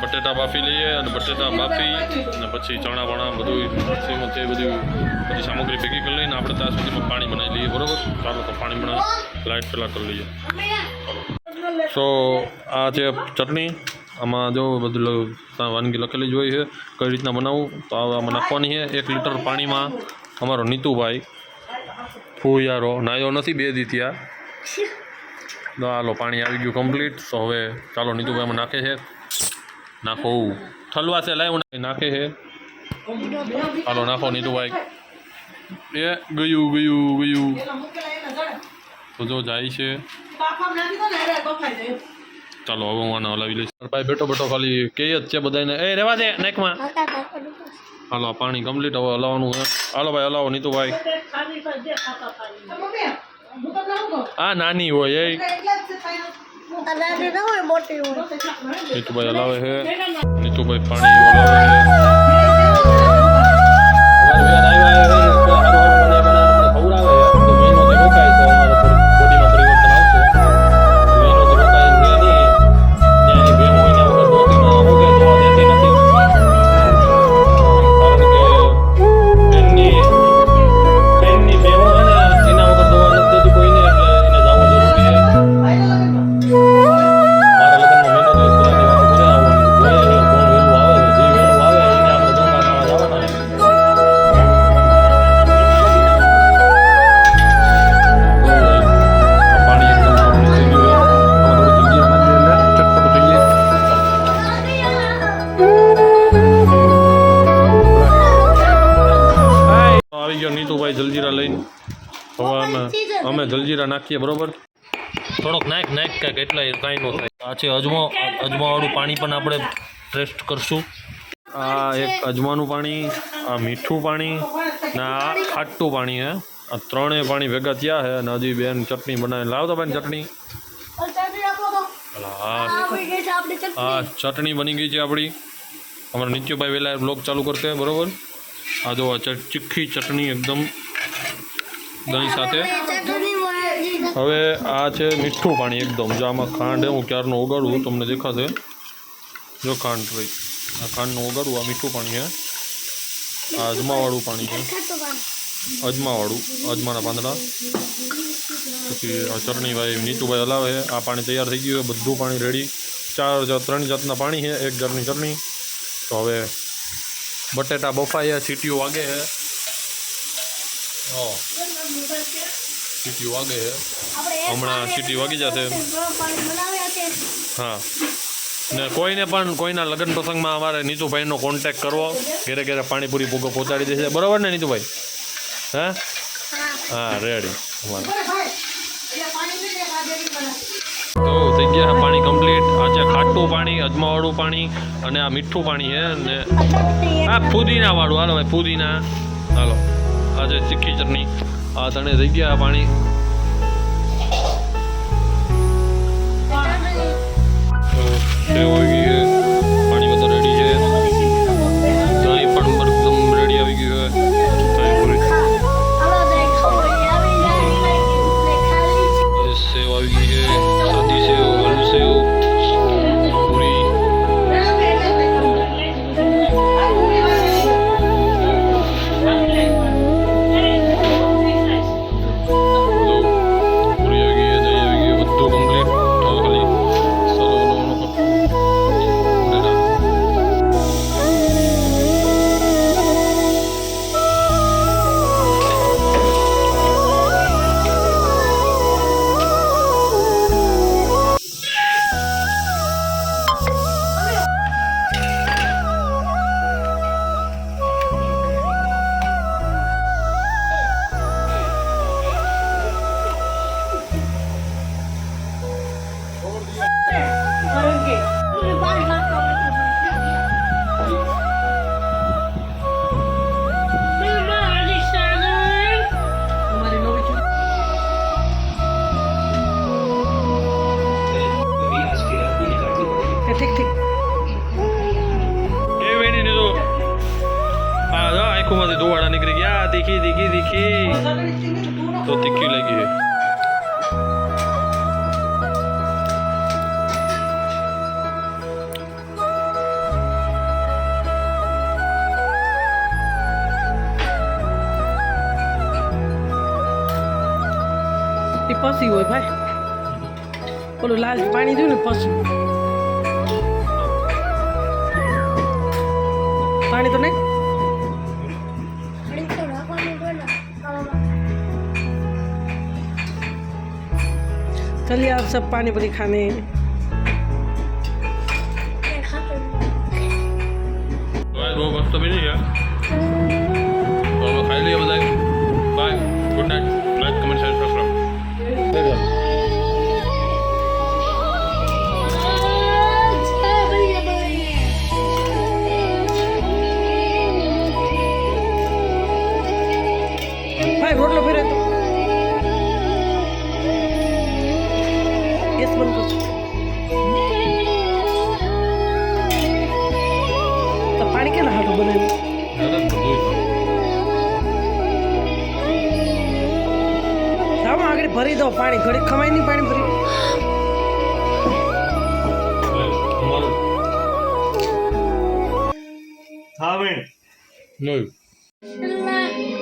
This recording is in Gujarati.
બટેટા બાફી લઈએ અને બટેટા બાફી અને પછી ચણા વણા બધું તે બધી સામગ્રી ભેગી કરી લઈને આપણે ત્યાં સુધીમાં પાણી બનાવી લઈએ. બરાબર, ચાલો તો પાણી બનાવી લાઈટ પહેલાં કરી લઈએ. સો આ છે ચટણી. આમાં જો બધું વાનગી લખેલી જ હોય છે કઈ રીતના બનાવવું. તો આમાં નાખવાની છે 1 લીટર પાણીમાં. અમારો નીતુભાઈ ફૂયારો નાયો નથી 2 દી થયા. હાલો પાણી આવી ગયું કમ્પ્લીટ. તો હવે ચાલો નીતુભાઈ આમાં નાખે છે. નાખો ઠલવા છે લાવ નાખે છે. હાલો નાખો નીતુભાઈ. એ ગયું તો જો જાય છે. ચાલો હવે હું આને હલાવી લઈશ. ભાઈ બેઠો ખાલી કે જ છે બધાને એ રેવા દે નાકમાં. હાલો પાણી કમ્પ્લીટ હવે હલાવવાનું છે. હાલો ભાઈ હલાવો નીતુભાઈ. આ નાની હોય એ નીતુભાઈ હલાવે છે. નીતુભાઈ પાણી હલાવે છે. નીતુભાઈ જલજીરા લઈને હવે અમે જલજીરા નાખીએ. બરોબર, થોડોક નાખ કાંઈક એટલે કાંઈ ન થાય. આ છે અજમાવાળું પાણી પણ આપણે ટેસ્ટ કરશું. આ એક અજમાનું પાણી, આ મીઠું પાણી ને આ ખાટું પાણી હે. આ ત્રણેય પાણી ભેગા થયા છે અને હજી બેન ચટણી બનાવી લાવતો બેન ચટણી. હા ચટણી બની ગઈ છે આપણી. અમારા નીત્યુભાઈ વહેલા બ્લોગ ચાલુ કરશે. બરોબર, આ જો ચીખી ચટણી એકદમ દહીં સાથે. હવે આ છે મીઠું પાણી એકદમ. જો આમાં ખાંડ હું ક્યારનું ઓગાળું તમને દેખાશે. જો ખાંડ ભાઈ આ ખાંડનું ઓગાળું. આ મીઠું પાણી છે. આ અજમાવાળું પાણી છે. અજમાના પાંદડા. પછી આ ચટણી ભાઈ નીતુભાઈ હલાવે છે. આ પાણી તૈયાર થઈ ગયું છે. બધું પાણી રેડી. 3 જાતના પાણી છે. 1 જાતની ચટણી. તો હવે બટેટા બફાયા, સીટીઓ વાગે છે. સીટીઓ વાગે છે. હમણાં સીટી વાગી જશે. હા ને કોઈના લગ્ન પ્રસંગમાં અમારે નીતુભાઈનો કોન્ટેક કરવો. ઘરે પાણીપુરી ભૂગો પહોંચાડી દેશે. બરાબર ને નીતુભાઈ? હા રેડી. તો થઈ ગયા પાણી કમ્પ્લીટ. આ છે ખાટું પાણી, અજમાવાળું પાણી અને આ મીઠું પાણી છે ને આ ફુદીના વાળું. હાલો ભાઈ ફુદીના. હાલો આ છે તીખી ચટણી. આ તને થઈ ગયા પાણી. સેવ આવી ગઈ છે. પાણી બધા રેડી છે. દહીં પણ એકદમ રેડી આવી ગયું છે. સેવ આવી ગઈ છે. સાદી સેવ, આલુ સેવ, પૂરી. પૂરી આવી ગઈ, દહીં આવી ગયું, બધું કમ્પ્લીટ. ખાલી આંખોમાંથી ધોવાડા નીકળી ગયા. તીખી તીખી તીખી તો તીખી લાગી છે. પછી હોય ભાઈ ઓલું લાલ પાણી દઉં ને પછી પાણી તો નહીં चलिए आप सब पानी पूरी खाने બહુ મસ્ત બની ગયા તો હવે ખાઈ લઈએ બધા bye good night like comment share subscribe भाई रोटलो फिर तो गैस बंद कर तो पानी के ना हाथ बनाए हम आगे भरी दो पानी घड़ी खमाई नहीं पानी भरी નહીં